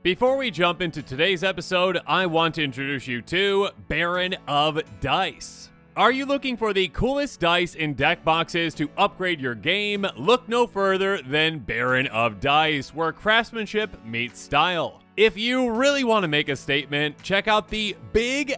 Before we jump into today's episode, I want to introduce you to Baron of Dice. Are you looking for the coolest dice in deck boxes to upgrade your game? Look no further than Baron of Dice, where craftsmanship meets style. If you really want to make a statement, check out the big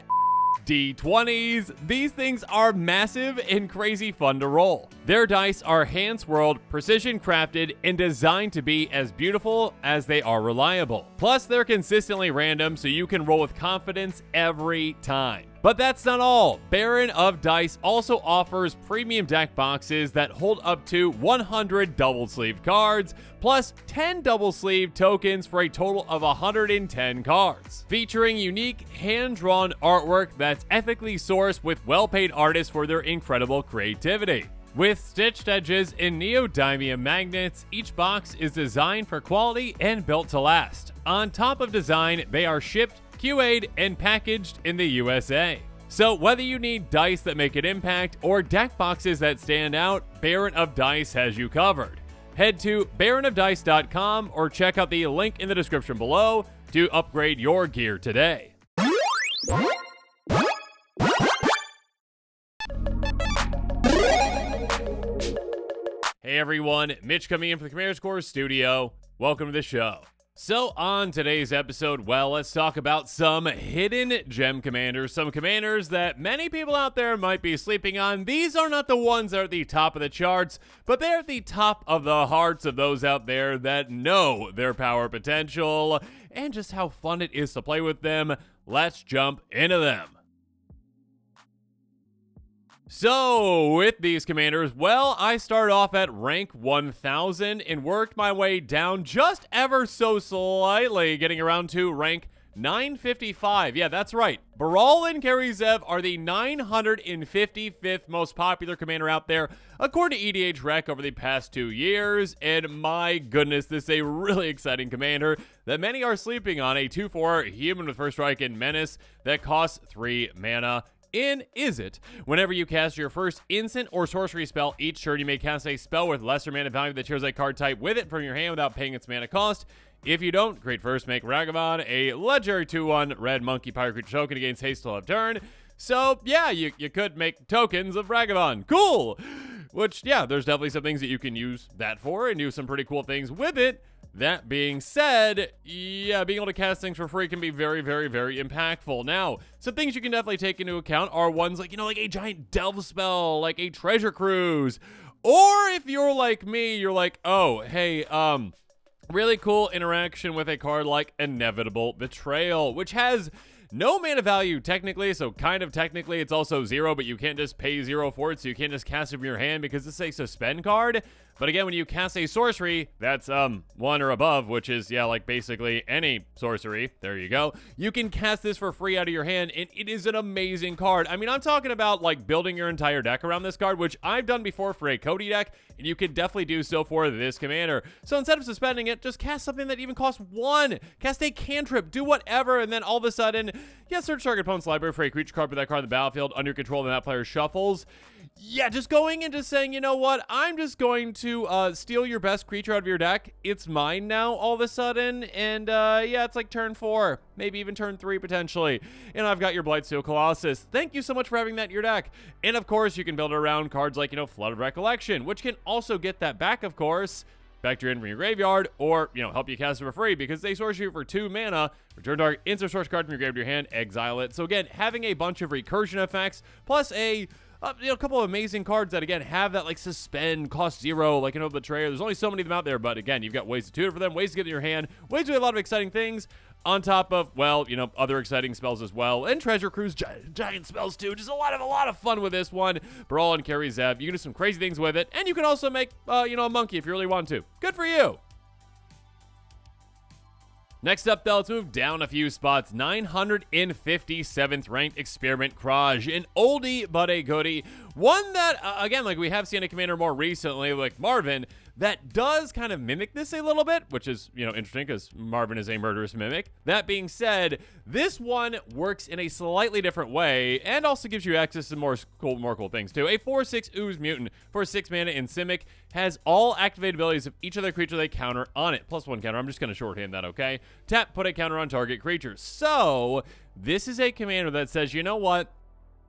D20s. These things are massive and crazy fun to roll. Their dice are hand-swirled, precision crafted, and designed to be as beautiful as they are reliable. Plus, they're consistently random, so you can roll with confidence every time. But that's not all. Baron of Dice also offers premium deck boxes that hold up to 100 double-sleeved cards, plus 10 double-sleeved tokens for a total of 110 cards, featuring unique hand-drawn artwork that's ethically sourced with well-paid artists for their incredible creativity. With stitched edges and neodymium magnets, each box is designed for quality and built to last. On top of design, they are shipped, QA'd, and packaged in the USA. So whether you need dice that make an impact or deck boxes that stand out, Baron of Dice has you covered. Head to baronofdice.com or check out the link in the description below to upgrade your gear today. Hey everyone, Mitch coming in from the Commanders studio. Welcome to the show. So on today's episode, well, let's talk about some hidden gem commanders, some commanders that many people out there might be sleeping on. These are not the ones that are at the top of the charts, but they're at the top of the hearts of those out there that know their power potential and just how fun it is to play with them. Let's jump into them. So, with these commanders, well, I started off at rank 1000 and worked my way down just ever so slightly, getting around to rank 955. Yeah, that's right. Baral and Karizev are the 955th most popular commander out there, according to EDH Rec over the past 2 years. And my goodness, this is a really exciting commander that many are sleeping on. A 2/4 human with first strike and menace that costs 3 mana. In Izzet, whenever you cast your first instant or sorcery spell each turn, you may cast a spell with lesser mana value that shares a card type with it from your hand without paying its mana cost. If you don't, create first, make Ragavan a legendary 2/1 red monkey pirate creature token against haste till of turn. So yeah, you could make tokens of Ragavan. Cool! Which, yeah, there's definitely some things that you can use that for and do some pretty cool things with it. That being said, yeah, being able to cast things for free can be very, very, very impactful. Now, some things you can definitely take into account are ones like, like a giant delve spell, like a treasure cruise. Or if you're like me, you're like, oh, hey, really cool interaction with a card like Inevitable Betrayal, which has no mana value technically, so kind of technically it's also 0, but you can't just pay 0 for it, so you can't just cast it from your hand because it's a suspend card. But again, when you cast a sorcery that's 1 or above, which is, yeah, like basically any sorcery, there you go, you can cast this for free out of your hand, and it is an amazing card. I mean, I'm talking about like building your entire deck around this card, which I've done before for a Cody deck, and you can definitely do so for this commander. So instead of suspending it, just cast something that even costs 1. Cast a cantrip, do whatever, and then all of a sudden, yeah, search target opponent's library for a creature card with that card on the battlefield under your control, and that player shuffles. Yeah, just going into saying, you know what, I'm just going to steal your best creature out of your deck. It's mine now all of a sudden, and yeah, it's like turn 4, maybe even turn 3 potentially. And I've got your Blightsteel Colossus. Thank you so much for having that in your deck. And of course, you can build it around cards like, Flood of Recollection, which can also get that back, of course, back to your end from your graveyard, or, help you cast it for free because they source you for 2 mana, return target instant source card from your graveyard to your hand, exile it. So again, having a bunch of recursion effects, plus a couple of amazing cards that, again, have that, like, suspend, cost 0, like, Betrayer. There's only so many of them out there, but, again, you've got ways to tutor for them, ways to get in your hand, ways to do a lot of exciting things, on top of, well, other exciting spells as well, and Treasure Cruise, giant spells, too. Just a lot of fun with this one. Brawl and Karizev. You can do some crazy things with it, and you can also make, a monkey if you really want to. Good for you! Next up, though, let's move down a few spots. 957th ranked Experiment Crage, an oldie but a goodie. One that, again, like we have seen a commander more recently, like Marvin, that does kind of mimic this a little bit, which is, interesting because Marvin is a murderous mimic. That being said, this one works in a slightly different way and also gives you access to more cool things too. A 4/6 Ooze Mutant for 6 mana in Simic has all activated abilities of each other creature they counter on it. +1 counter. I'm just going to shorthand that, okay? Tap, put a counter on target creature. So, this is a commander that says, you know what?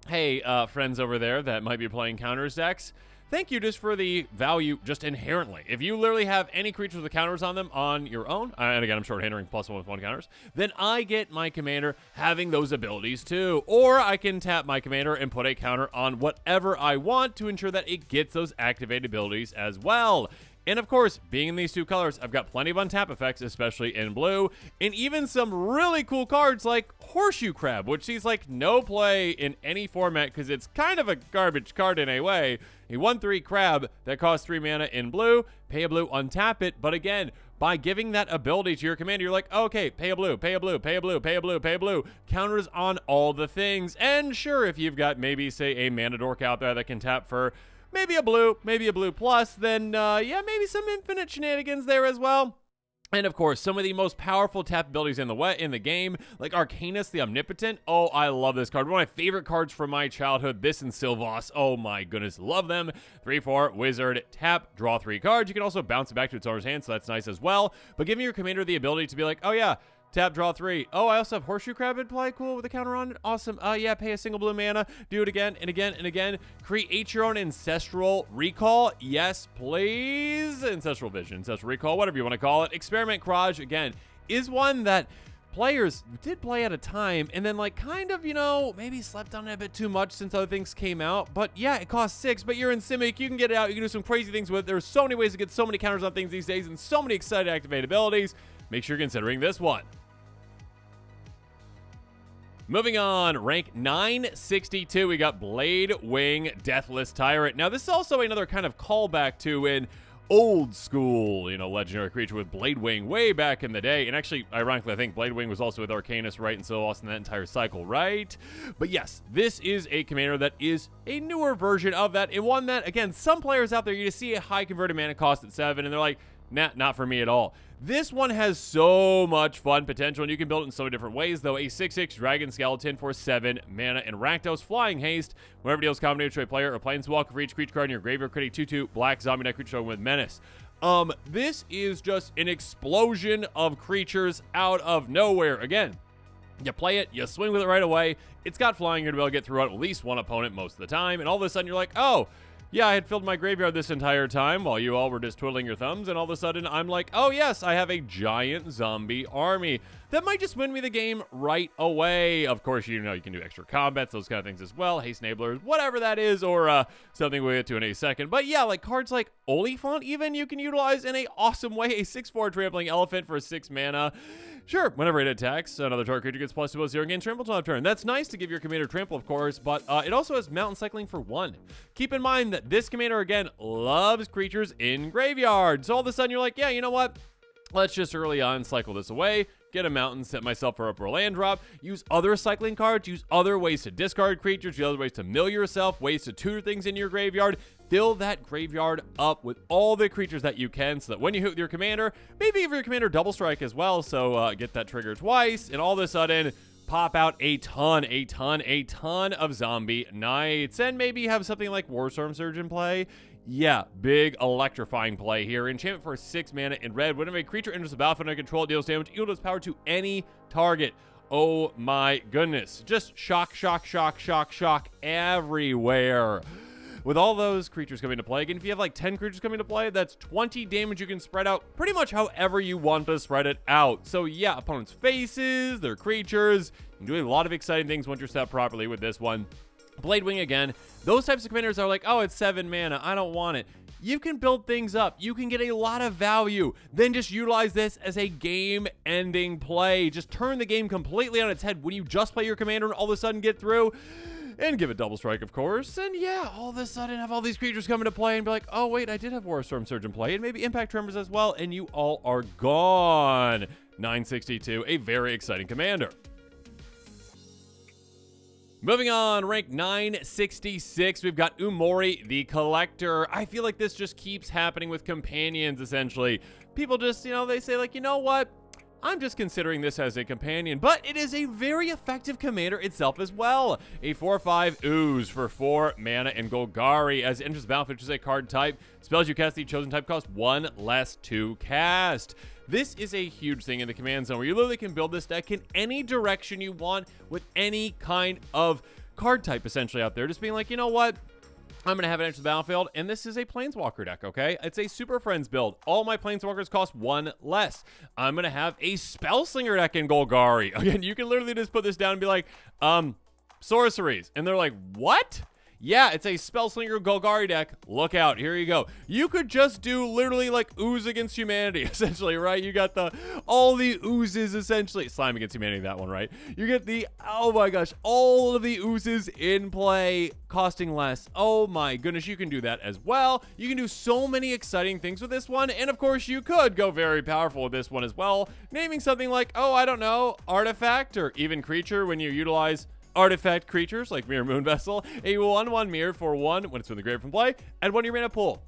Hey, friends over there that might be playing counters decks, thank you just for the value just inherently. If you literally have any creatures with counters on them on your own, and again, I'm shorthanding +1 with 1 counters, then I get my commander having those abilities too. Or I can tap my commander and put a counter on whatever I want to ensure that it gets those activated abilities as well. And of course, being in these two colors, I've got plenty of untap effects, especially in blue, and even some really cool cards like Horseshoe Crab, which sees like no play in any format because it's kind of a garbage card in a way. A 1/3 crab that costs 3 mana in blue, pay a blue, untap it, but again, by giving that ability to your commander, you're like, okay, pay a blue, pay a blue, pay a blue, pay a blue, pay a blue. Counters on all the things. And sure, if you've got maybe, say, a mana dork out there that can tap for maybe a blue plus, then maybe some infinite shenanigans there as well. And of course, some of the most powerful tap abilities in the game, like Arcanus the Omnipotent. Oh, I love this card. One of my favorite cards from my childhood. This and Sylvaas. Oh my goodness, love them. 3/4 Wizard, tap, draw 3 cards. You can also bounce it back to its owner's hand, so that's nice as well. But giving your commander the ability to be like, oh yeah, tap, draw 3. Oh, I also have Horseshoe Crab in play. Cool, with a counter on it. Awesome. Yeah, pay a single blue mana. Do it again and again and again. Create your own Ancestral Recall. Yes, please. Ancestral Vision, Ancestral Recall, whatever you want to call it. Experiment Crage, again, is one that players did play at a time and then maybe slept on it a bit too much since other things came out. But yeah, it costs 6, but you're in Simic. You can get it out. You can do some crazy things with it. There's so many ways to get so many counters on things these days and so many exciting activate abilities. Make sure you're considering this one. Moving on, rank 962, we got Blade Wing Deathless Tyrant. Now, this is also another kind of callback to an old school, legendary creature with Blade Wing way back in the day. And actually, ironically, I think Blade Wing was also with Arcanus, right? And so also in that entire cycle, right? But yes, this is a commander that is a newer version of that. And one that, again, some players out there, you just see a high converted mana cost at 7, and they're like, nah, not for me at all. This one has so much fun potential, and you can build it in so many different ways, though. A 6/6 Dragon Skeleton for 7 mana and Rakdos Flying Haste. Whenever deals combination to a player or planeswalker for each creature card in your graveyard, create a 2/2 black zombie knight creature with Menace. This is just an explosion of creatures out of nowhere. Again, you play it, you swing with it right away. It's got flying, you're going to be able to get through at least one opponent most of the time, and all of a sudden you're like, oh, yeah, I had filled my graveyard this entire time while you all were just twiddling your thumbs, and all of a sudden I'm like, oh yes, I have a giant zombie army. That might just win me the game right away. Of course, you can do extra combats, those kind of things as well, haste enablers, whatever that is, or something we'll get to in a second. But yeah, like cards like Oliphant even you can utilize in a awesome way. A 6/4 Trampling Elephant for 6 mana. Sure, whenever it attacks, another target creature gets +2/+0 gains trample till turn. That's nice to give your commander trample, of course, but it also has mountain cycling for 1. Keep in mind that this commander, again, loves creatures in graveyard. So all of a sudden you're like, yeah, you know what? Let's just early on cycle this away, get a mountain, set myself for a land drop, use other cycling cards, use other ways to discard creatures, use other ways to mill yourself, ways to tutor things in your graveyard. Fill that graveyard up with all the creatures that you can so that when you hit with your commander, maybe give your commander double strike as well, so get that trigger twice, and all of a sudden, pop out a ton of zombie knights, and maybe have something like Warstorm Surge in play. Yeah, big electrifying play here. Enchantment for 6 mana in red. Whenever a creature enters the battlefield under control, it deals damage equal to its power to any target. Oh my goodness. Just shock everywhere. With all those creatures coming to play, again, if you have like 10 creatures coming to play, that's 20 damage you can spread out pretty much however you want to spread it out. So yeah, opponents' faces, their creatures, you can do a lot of exciting things once you're set up properly with this one. Blade Wing, again, those types of commanders are like, oh, it's 7 mana, I don't want it. You can build things up. You can get a lot of value. Then just utilize this as a game-ending play. Just turn the game completely on its head when you just play your commander and all of a sudden get through. And give it double strike, of course. And yeah, all of a sudden have all these creatures come into play and be like, oh, wait, I did have Warstorm Surge in play. And maybe Impact Tremors as well. And you all are gone. 962, a very exciting commander. Moving on, rank 966, we've got Umori the Collector. I feel like this just keeps happening with companions, essentially. People just, they say like, you know what? I'm just considering this as a companion, but it is a very effective commander itself as well. A 4/5 ooze for 4 mana and Golgari. As it enters the battlefield, which is a card type. Spells you cast the chosen type cost 1 less to cast. This is a huge thing in the command zone where you literally can build this deck in any direction you want with any kind of card type essentially out there. Just being like, you know what? I'm going to have it enter the battlefield, and this is a Planeswalker deck, okay? It's a Super Friends build. All my Planeswalkers cost 1 less. I'm going to have a Spellslinger deck in Golgari. Again, you can literally just put this down and be like, sorceries. And they're like, what? Yeah, it's a Spellslinger Golgari deck. Look out. Here you go. You could just do literally like ooze against humanity, essentially, right? You got all the oozes, essentially. Slime against humanity, that one, right? You get oh my gosh, all of the oozes in play costing less. Oh my goodness, you can do that as well. You can do so many exciting things with this one. And of course, you could go very powerful with this one as well. Naming something like, oh, I don't know, artifact or even creature when you utilize artifact creatures like Mirror Moon Vessel, a 1/1 mirror for 1 when it's in the grave from play, and 1 your mana pool.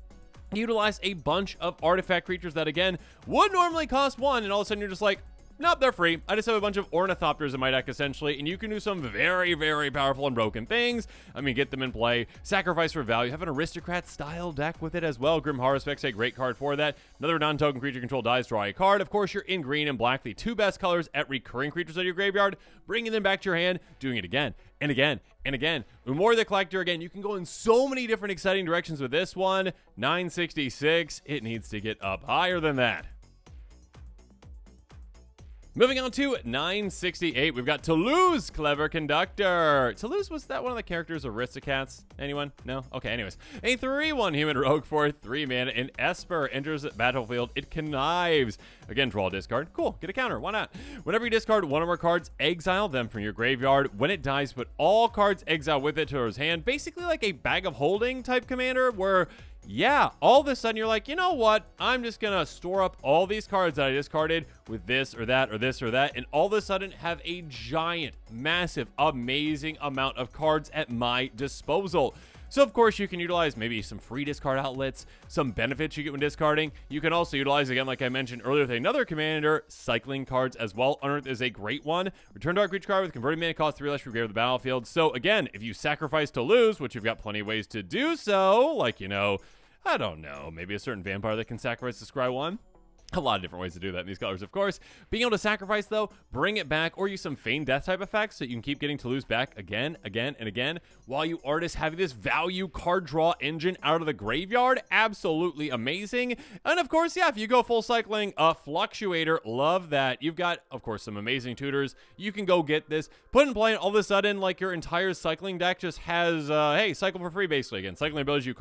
Utilize a bunch of artifact creatures that, again, would normally cost 1, and all of a sudden you're just like, nope, they're free. I just have a bunch of Ornithopters in my deck, essentially, and you can do some very, very powerful and broken things. I mean, get them in play. Sacrifice for value. Have an Aristocrat-style deck with it as well. Grim Harvest's a great card for that. Another non-token creature control dies, draw a card. Of course, you're in green and black, the 2 best colors at recurring creatures out of your graveyard, bringing them back to your hand, doing it again and again and again. Umori the Collector, again, you can go in so many different exciting directions with this one. 966, it needs to get up higher than that. Moving on to 968, we've got Toulouse, Clever Conductor. Toulouse, was that one of the characters of Aristocats? Anyone? No? Okay, anyways. A 3/1 human rogue for 3 mana, and Esper enters the battlefield. It connives. Again, draw a discard. Cool, get a counter. Why not? Whenever you discard one or more cards, exile them from your graveyard. When it dies, put all cards exile with it to his hand. Basically like a bag of holding type commander where, yeah, all of a sudden you're like, you know what? I'm just going to store up all these cards that I discarded with this or that or this or that, and all of a sudden have a giant, massive, amazing amount of cards at my disposal. So, of course, you can utilize maybe some free discard outlets, some benefits you get when discarding. You can also utilize, again, like I mentioned earlier with another commander, cycling cards as well. Unearth is a great one. Return Dark Creature card with converting mana cost 3 less for grave of the battlefield. So, again, if you sacrifice to lose, which you've got plenty of ways to do so, like, I don't know, maybe a certain vampire that can sacrifice to scry 1. A lot of different ways to do that in these colors, of course. Being able to sacrifice, though, bring it back, or use some Feign Death type effects so you can keep getting to lose back again, and again, while you are just having this value card draw engine out of the graveyard. Absolutely amazing. And, of course, yeah, if you go full cycling, Fluctuator, love that. You've got, of course, some amazing tutors. You can go get this, put in play, and all of a sudden, like, your entire cycling deck just has, hey, cycle for free, basically. Again, cycling abilities you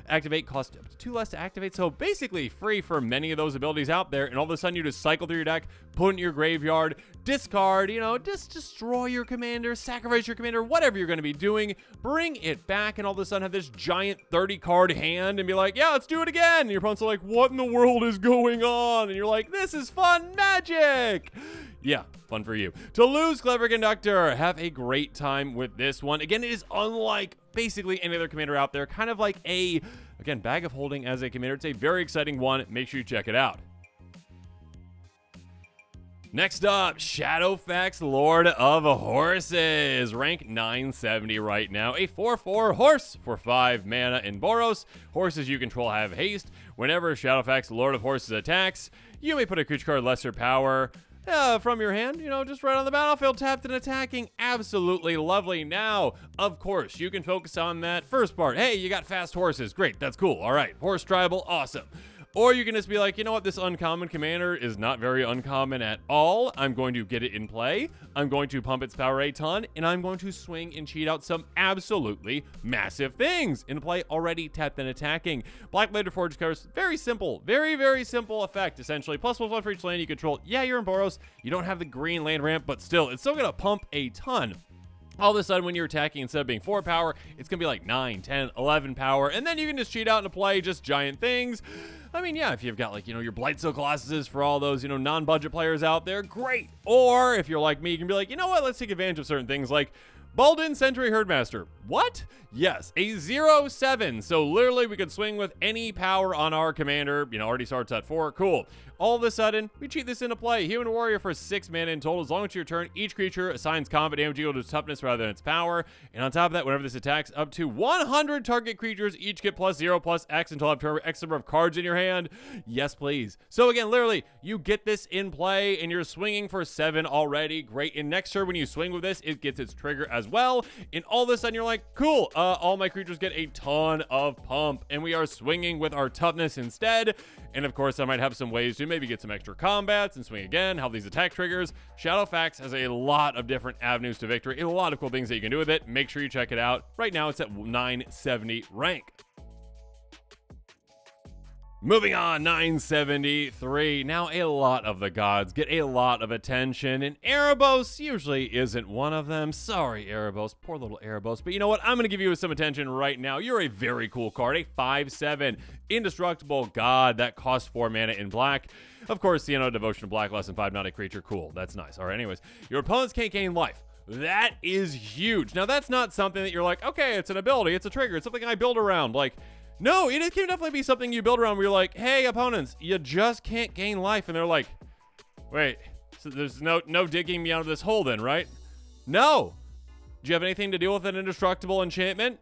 activate cost 2 less to activate, so basically free for many of those abilities out there, and all of a sudden you just cycle through your deck, put it in your graveyard, discard, just destroy your commander, sacrifice your commander, whatever you're going to be doing, bring it back, and all of a sudden have this giant 30-card hand and be like, yeah, let's do it again, and your opponent's like, what in the world is going on? And you're like, this is fun magic! Yeah, fun for you. Toulouse, Clever Conductor, have a great time with this one. Again, it is unlike basically any other commander out there. Kind of like a, again, bag of holding as a commander. It's a very exciting one. Make sure you check it out. Next up, Shadowx, Lord of Horses. Rank 970 right now. A 4/4 horse for 5 mana in Boros. Horses you control have haste. Whenever Shadowx, Lord of Horses attacks, you may put a creature card lesser power from your hand, just right on the battlefield, tapped and attacking. Absolutely lovely. Now, of course, you can focus on that first part. Hey, you got fast horses. Great, that's cool. All right, horse tribal, awesome. Or you can just be like, you know what, this uncommon commander is not very uncommon at all. I'm going to get it in play. I'm going to pump its power a ton, and I'm going to swing and cheat out some absolutely massive things. In play already, tapped and attacking. Black Later Forge cards, very simple. Very, very simple effect, essentially. +1/+1 for each land you control. Yeah, you're in Boros. You don't have the green land ramp, but still, it's still going to pump a ton. All of a sudden, when you're attacking, instead of being 4 power, it's going to be like 9, 10, 11 power. And then you can just cheat out into play just giant things. I mean, yeah, if you've got, like, your Blightsteel Colossuses for all those, non-budget players out there, great. Or if you're like me, you can be like, you know what, let's take advantage of certain things like Baldin Sentry Herdmaster. What? Yes, a 0/7. So literally we could swing with any power on our commander. Already starts at 4. Cool. All of a sudden, we cheat this into play. Human Warrior for 6 mana in total. As long as your turn, each creature assigns combat damage equal to its toughness rather than its power. And on top of that, whenever this attacks, up to 100 target creatures each get +0/+X until you have X number of cards in your hand. Yes, please. So again, literally, you get this in play, and you're swinging for 7 already. Great. And next turn, when you swing with this, it gets its trigger as well. And all of a sudden, you're like, cool. All my creatures get a ton of pump, and we are swinging with our toughness instead. And of course, I might have some ways to maybe get some extra combats and swing again, have these attack triggers. Shadowx has a lot of different avenues to victory, a lot of cool things that you can do with it. Make sure you check it out. Right now, it's at 970 rank. Moving on, 973. Now, a lot of the gods get a lot of attention, and Arabos usually isn't one of them. Sorry, Arabos. Poor little Arabos. But you know what? I'm going to give you some attention right now. You're a very cool card, a 5/7 indestructible god that costs 4 mana in black. Of course, Devotion to Black, less than 5, not a creature. Cool. That's nice. All right, anyways. Your opponents can't gain life. That is huge. Now, that's not something that you're like, okay, it's an ability, it's a trigger, it's something I build around. Like, no, it can definitely be something you build around where you're like, hey, opponents, you just can't gain life. And they're like, wait, so there's no digging me out of this hole then, right? No. Do you have anything to deal with an indestructible enchantment?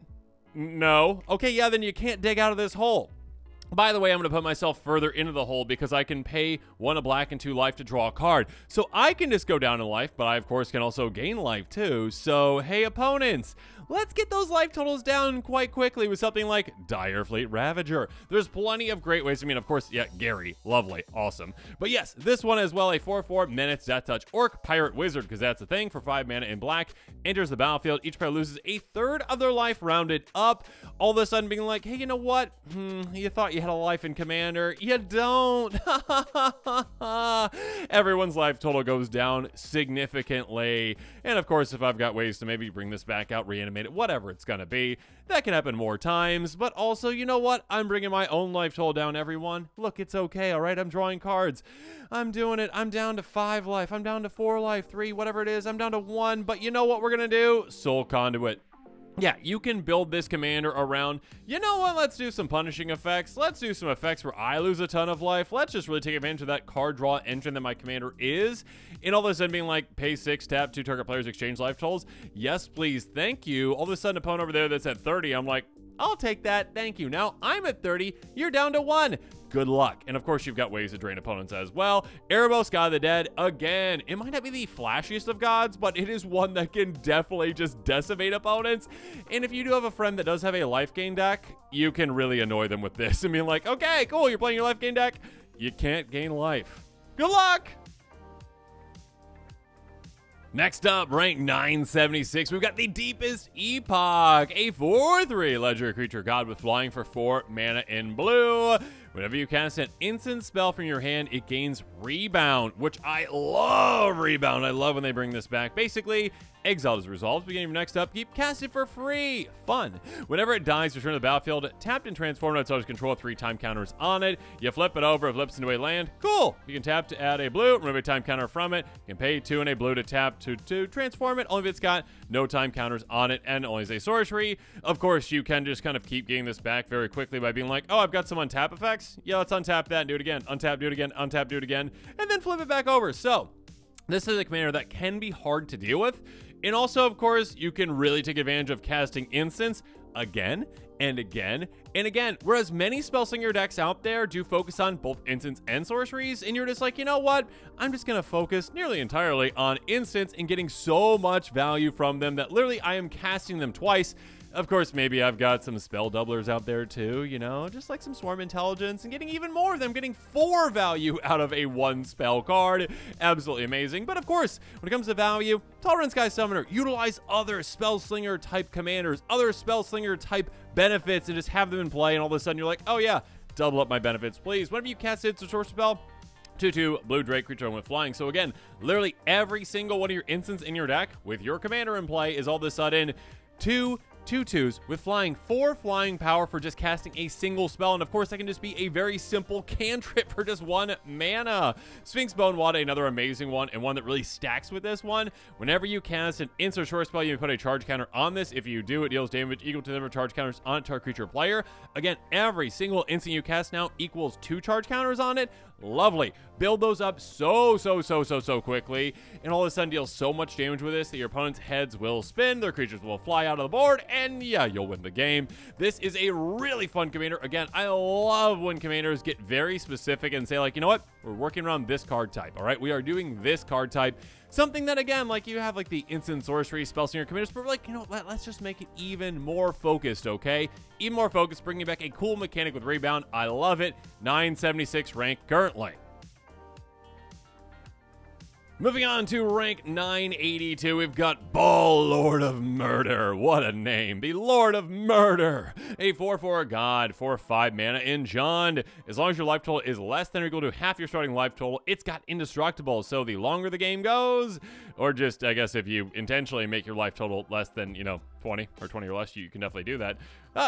No. Okay, yeah, then you can't dig out of this hole. By the way, I'm going to put myself further into the hole because I can pay 1 black and 2 life to draw a card. So I can just go down in life, but I, of course, can also gain life too. So, hey, opponents, let's get those life totals down quite quickly with something like Dire Fleet Ravager. There's plenty of great ways. I mean, of course, yeah, Gary, lovely, awesome. But yes, this one as well, a 4/4 Menace, Death Touch, Orc, Pirate, Wizard, because that's the thing, for 5 mana in black, enters the battlefield. Each player loses a third of their life rounded up. All of a sudden being like, hey, you know what? You thought you had a life in Commander. You don't. Everyone's life total goes down significantly. And of course, if I've got ways to maybe bring this back out, reanimate it, whatever it's gonna be, that can happen more times. But also, you know what? I'm bringing my own life total down, everyone. Look, it's okay, all right? I'm drawing cards. I'm doing it. I'm down to 5 life. I'm down to 4 life, 3, whatever it is. I'm down to 1. But you know what we're gonna do? Soul Conduit. Yeah, you can build this commander around, you know what, let's do some punishing effects. Let's do some effects where I lose a ton of life. Let's just really take advantage of that card draw engine that my commander is. And all of a sudden being like, pay 6, tap 2 target players, exchange life totals. Yes, please, thank you. All of a sudden, opponent over there that's at 30, I'm like, I'll take that, thank you. Now I'm at 30, you're down to 1. Good luck. And of course, you've got ways to drain opponents as well. Arabos, God of the Dead, again, it might not be the flashiest of gods, but it is one that can definitely just decimate opponents. And if you do have a friend that does have a life gain deck, you can really annoy them with this and be like, okay, cool, you're playing your life gain deck, you can't gain life. Good luck! Next up, rank 976, we've got the Deepest Epoch, a 4/3 legendary creature god with flying for 4 mana in blue. Whenever you cast an instant spell from your hand, it gains Rebound, which I love Rebound. I love when they bring this back. Basically, exile is resolved. Beginning of next up, keep cast it for free. Fun. Whenever it dies, return to the battlefield, tapped and transformed outside of control, 3 time counters on it. You flip it over, it flips into a land. Cool. You can tap to add a blue, remove a time counter from it. You can pay 2 and a blue to tap to transform it, only if it's got no time counters on it and only as a sorcery. Of course, you can just kind of keep getting this back very quickly by being like, oh, I've got some untap effects. Yeah, let's untap that and do it again. Untap, do it again, untap, do it again, and then flip it back over. So, this is a commander that can be hard to deal with. And also, of course, you can really take advantage of casting instants again and again and again. Whereas many Spellslinger decks out there do focus on both instants and sorceries, and you're just like, you know what? I'm just going to focus nearly entirely on instants and getting so much value from them that literally I am casting them twice. Of course, maybe I've got some spell doublers out there too, you know, just like some Swarm Intelligence, and getting even more of them, getting 4 value out of a 1 spell card. Absolutely amazing. But of course, when it comes to value, Tolerant Sky Summoner, utilize other Spellslinger type commanders, other Spellslinger type benefits, and just have them in play, and all of a sudden you're like, oh yeah, double up my benefits, please. Whenever you cast it, it's a sorcery spell, 2/2 blue Drake creature with flying. So again, literally every single one of your instants in your deck with your commander in play is all of a sudden 2 2/2s with flying, 4 flying power for just casting a single spell, and of course that can just be a very simple cantrip for just 1 mana. Sphinx Bone Wada, another amazing one, and one that really stacks with this one. Whenever you cast an instant short spell, you put a charge counter on this. If you do, it deals damage equal to the number of charge counters on a target creature player. Again, every single instant you cast now equals 2 charge counters on it. Lovely. Build those up so quickly, and all of a sudden deal so much damage with this that your opponent's heads will spin, their creatures will fly out of the board, and yeah, you'll win the game. This is a really fun commander. Again, I love when commanders get very specific and say, like, you know what, we're working around this card type, all right? We are doing this card type. Something that, again, like you have like the instant sorcery spell slinger commanders, but like, you know, let's just make it even more focused, okay? Even more focused, bringing back a cool mechanic with rebound. I love it. 976 rank currently. Moving on to rank 982, we've got Ball Lord of Murder. What a name. The Lord of Murder. A 4/4 god for 5 mana enchant. As long as your life total is less than or equal to half your starting life total, it's got indestructible. So the longer the game goes, or just, I guess, if you intentionally make your life total less than, 20 or 20 or less, you can definitely do that.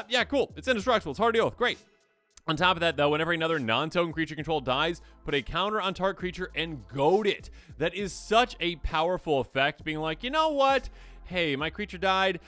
Yeah, cool. It's indestructible. It's hard to deal with. Great. On top of that, though, whenever another non-token creature control dies, put a counter on target creature and goad it. That is such a powerful effect, being like, you know what? Hey, my creature died.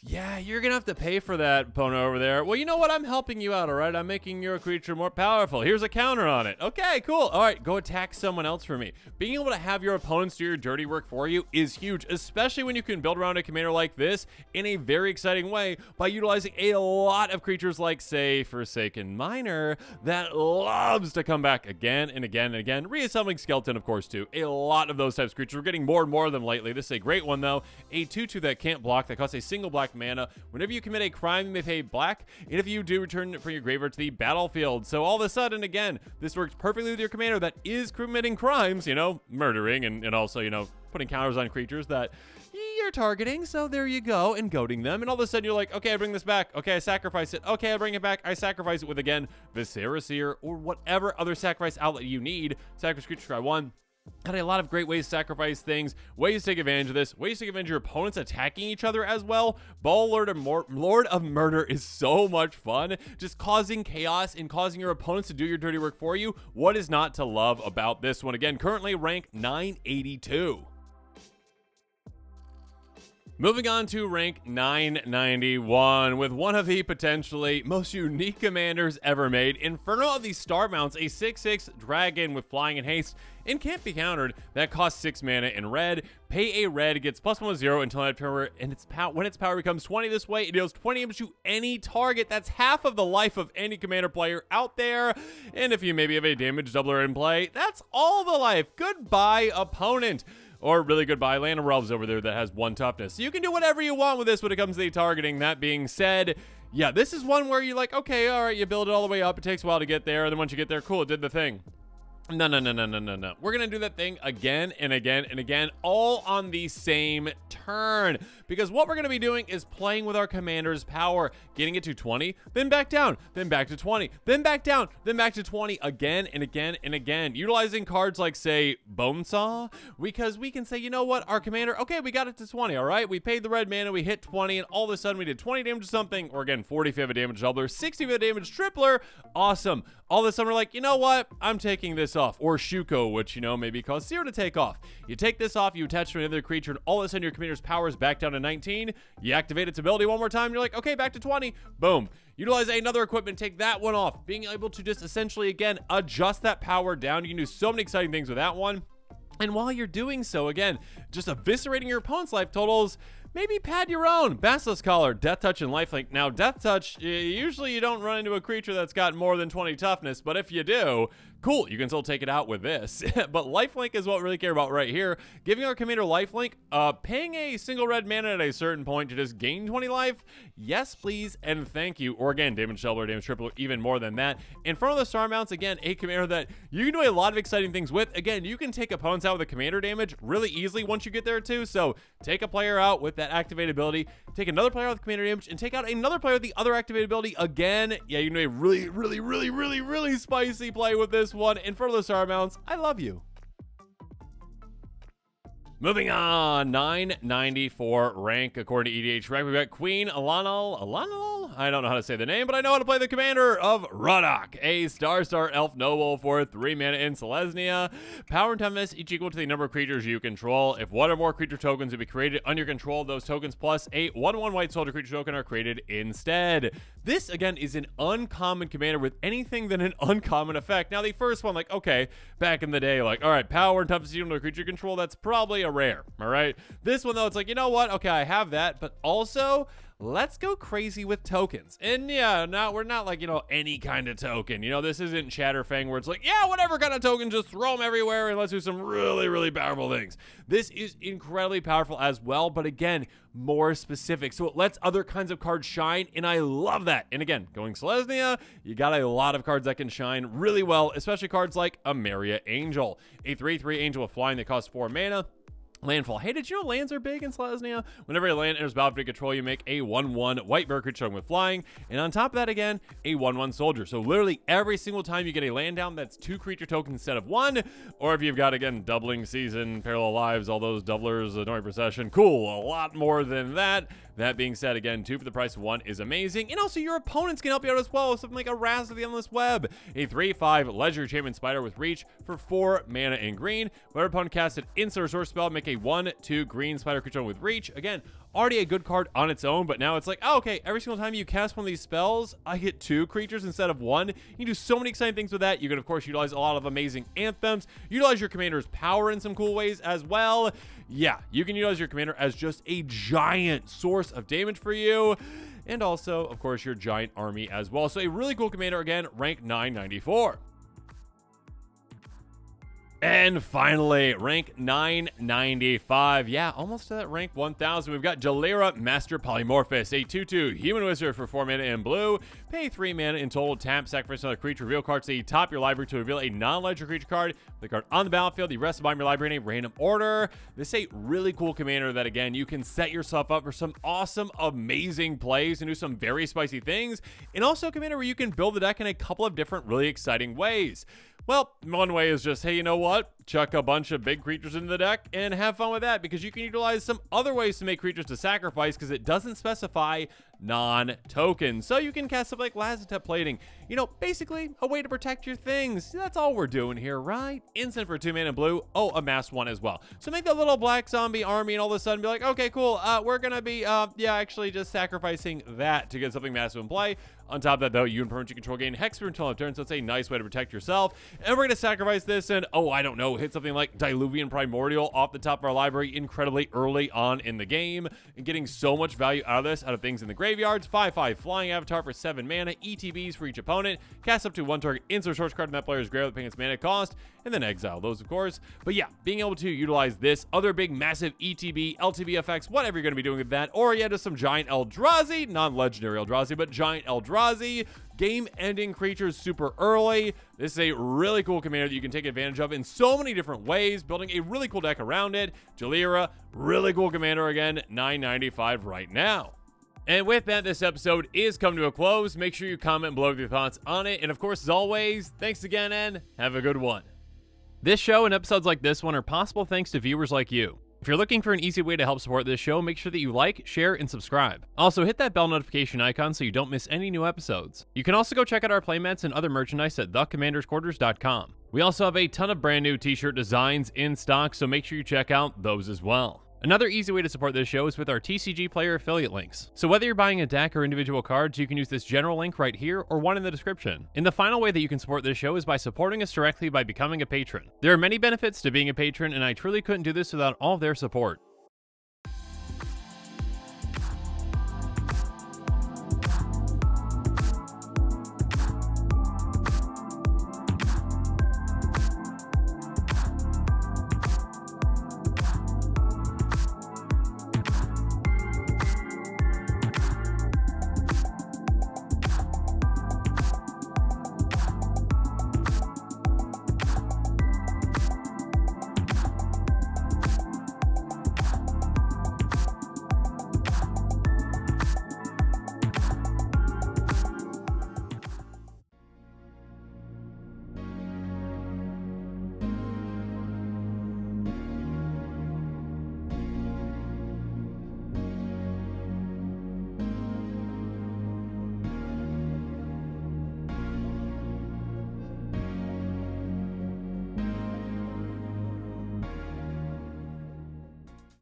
Yeah, you're going to have to pay for that, opponent over there. Well, you know what? I'm helping you out, all right? I'm making your creature more powerful. Here's a counter on it. Okay, cool. All right, go attack someone else for me. Being able to have your opponents do your dirty work for you is huge, especially when you can build around a commander like this in a very exciting way by utilizing a lot of creatures like, say, Forsaken Miner that loves to come back again and again and again. Reassembling Skeleton, of course, too. A lot of those types of creatures. We're getting more and more of them lately. This is a great one, though. A 2/2 that can't block, that costs a single black mana. Whenever you commit a crime, you may pay black, and if you do, return it from your graveyard to the battlefield. So all of a sudden, again, this works perfectly with your commander that is committing crimes, murdering, and also, putting counters on creatures that you're targeting. So there you go, and goading them. And all of a sudden, you're like, okay, I bring this back. Okay, I sacrifice it. Okay, I bring it back. I sacrifice it with, again, Viscera Seer or whatever other sacrifice outlet you need. Sacrifice creature, try 1. Got a lot of great ways to sacrifice things, ways to take advantage of this, ways to take advantage of your opponents attacking each other as well. Ball Lord of Murder is so much fun, just causing chaos and causing your opponents to do your dirty work for you. What is not to love about this one? Again, currently rank 982. Moving on to rank 991 with one of the potentially most unique commanders ever made, Inferno of the Star Mounts, a 6/6 dragon with flying and haste, and can't be countered. That costs 6 mana in red. Pay a red, gets +1/+0 until that power, and when its power becomes 20 this way, it deals 20 damage to any target. That's half of the life of any commander player out there. And if you maybe have a damage doubler in play, that's all the life. Goodbye, opponent. Or really goodbye, Land of Realms over there that has 1 toughness. So you can do whatever you want with this when it comes to the targeting. That being said, yeah, this is one where you're like, okay, all right, you build it all the way up. It takes a while to get there. And then once you get there, cool, it did the thing. No. We're going to do that thing again and again and again, all on the same turn. Because what we're going to be doing is playing with our commander's power, getting it to 20, then back down, then back to 20, then back down, then back to 20 again and again and again. Utilizing cards like, say, Bonesaw, because we can say, you know what, our commander, okay, we got it to 20, all right? We paid the red mana, we hit 20, and all of a sudden we did 20 damage to something, or again, 40 if you have a damage doubler, 60 if you have a damage tripler. Awesome. All of a sudden we're like, you know what, I'm taking this off. Or Shuko, which, maybe cause 0 to take off. You take this off, you attach to another creature, and all of a sudden your commander's power is back down to 19. You activate its ability one more time, you're like, okay, back to 20. Boom. Utilize another equipment, take that one off. Being able to just essentially, again, adjust that power down. You can do so many exciting things with that one. And while you're doing so, again, just eviscerating your opponent's life totals, maybe pad your own. Basilisk Collar, Death Touch, and Lifelink. Now, Death Touch, usually you don't run into a creature that's got more than 20 toughness, but if you do, cool, you can still take it out with this. But Lifelink is what we really care about right here. Giving our commander Lifelink, paying a single red mana at a certain point to just gain 20 life, yes please and thank you. Or again, damage doubler, damage tripler, even more than that. Inferno of the Star Mounts, again, a commander that you can do a lot of exciting things with. Again, you can take opponents out with a commander damage really easily once you get there too. So take a player out with that activated ability, take another player out with commander damage, and take out another player with the other activated ability again. Yeah, you can do a really spicy play with this one. Inferno of the Star Mounts, I love you. Moving on, 994 rank according to EDH rank. We've got Queen Alanal. I don't know how to say the name, but I know how to play the commander of Ruddock, a star elf noble for 3 mana in Selesnya. Power and toughness each equal to the number of creatures you control. If one or more creature tokens would be created under your control, those tokens plus a 1/1 white soldier creature token are created instead. This again is an uncommon commander with anything than an uncommon effect. Now the first one, like, okay, back in the day, like, all right, power and toughness equal to creature control, that's probably a rare. All right, this one though, it's like, you know what, okay, I have that, but also let's go crazy with tokens. And yeah, we're not like, you know, any kind of token. You know, this isn't Shatterfang where it's like, yeah, whatever kind of token, just throw them everywhere and let's do some really, really powerful things. This is incredibly powerful as well, but again, more specific. So it lets other kinds of cards shine, and I love that. And again, going Selesnya, you got a lot of cards that can shine really well, especially cards like a Maria Angel, a 3/3 angel with flying that costs 4 mana. Landfall. Hey, did you know lands are big in Selesnya? Whenever a land enters battlefield control, you make a 1/1 white bird creature with flying, and on top of that, again, a 1/1 soldier. So literally every single time you get a land down, that's 2 creature tokens instead of 1. Or if you've got, again, doubling season, parallel lives, all those doublers, annoying procession, cool, a lot more than that. That being said, again, 2 for the price of 1 is amazing. And also your opponents can help you out as well with something like a Raz of the Endless Web, a 3/5 Ledger Enchantment Spider with reach for 4 mana in green. Whenever opponent casts an instant resource spell, make a 1/2 green spider creature with reach. Again, already a good card on its own, but now it's like, oh, okay, every single time you cast one of these spells, I get 2 creatures instead of 1. You can do so many exciting things with that. You can, of course, utilize a lot of amazing anthems, utilize your commander's power in some cool ways as well. Yeah, you can utilize your commander as just a giant source of damage for you, and also, of course, your giant army as well. So a really cool commander, again, rank 994. And finally, rank 995. Yeah, almost to that rank 1000. We've got Galera Master Polymorphous, a 2/2 human wizard for 4 mana in blue. Pay 3 mana in total. Tap, sacrifice another creature, reveal cards to the top of your library to reveal a non-ledger creature card. The card on the battlefield, the rest of your library in a random order. This is a really cool commander that, again, you can set yourself up for some awesome, amazing plays and do some very spicy things. And also a commander where you can build the deck in a couple of different really exciting ways. Well, one way is just, hey, you know what? Chuck a bunch of big creatures into the deck and have fun with that, because you can utilize some other ways to make creatures to sacrifice because it doesn't specify non-tokens. So you can cast something like Lazotep Plating. You know, basically a way to protect your things. That's all we're doing here, right? Instant for 2 mana in blue. Oh, amass 1 as well. So make that little black zombie army and all of a sudden be like, okay, cool. We're going to be, actually just sacrificing that to get something massive in play. On top of that, though, you and permanent you control gain Hexproof until end of turn, so it's a nice way to protect yourself. And we're going to sacrifice this and, oh, I don't know, hit something like Diluvian Primordial off the top of our library incredibly early on in the game. And getting so much value out of this, out of things in the graveyards. 5/5 Flying Avatar for 7 mana, ETBs for each opponent. Cast up to 1 target instant source card in that player's graveyard paying its mana cost. And then exile those, of course. But yeah, being able to utilize this, other big, massive ETB, LTB effects, whatever you're going to be doing with that. Or yeah, just some giant Eldrazi, non-legendary Eldrazi, but giant Eldrazi. Game-ending creatures super early. This is a really cool commander that you can take advantage of in so many different ways, building a really cool deck around it. Galera, really cool commander again, 995 right now. And with that, this episode is coming to a close. Make sure you comment below with your thoughts on it. And of course, as always, thanks again and have a good one. This show and episodes like this one are possible thanks to viewers like you. If you're looking for an easy way to help support this show, make sure that you like, share, and subscribe. Also, hit that bell notification icon so you don't miss any new episodes. You can also go check out our playmats and other merchandise at thecommandersquarters.com. We also have a ton of brand new t-shirt designs in stock, so make sure you check out those as well. Another easy way to support this show is with our TCG Player affiliate links. So whether you're buying a deck or individual cards, you can use this general link right here or one in the description. And the final way that you can support this show is by supporting us directly by becoming a patron. There are many benefits to being a patron, and I truly couldn't do this without all of their support.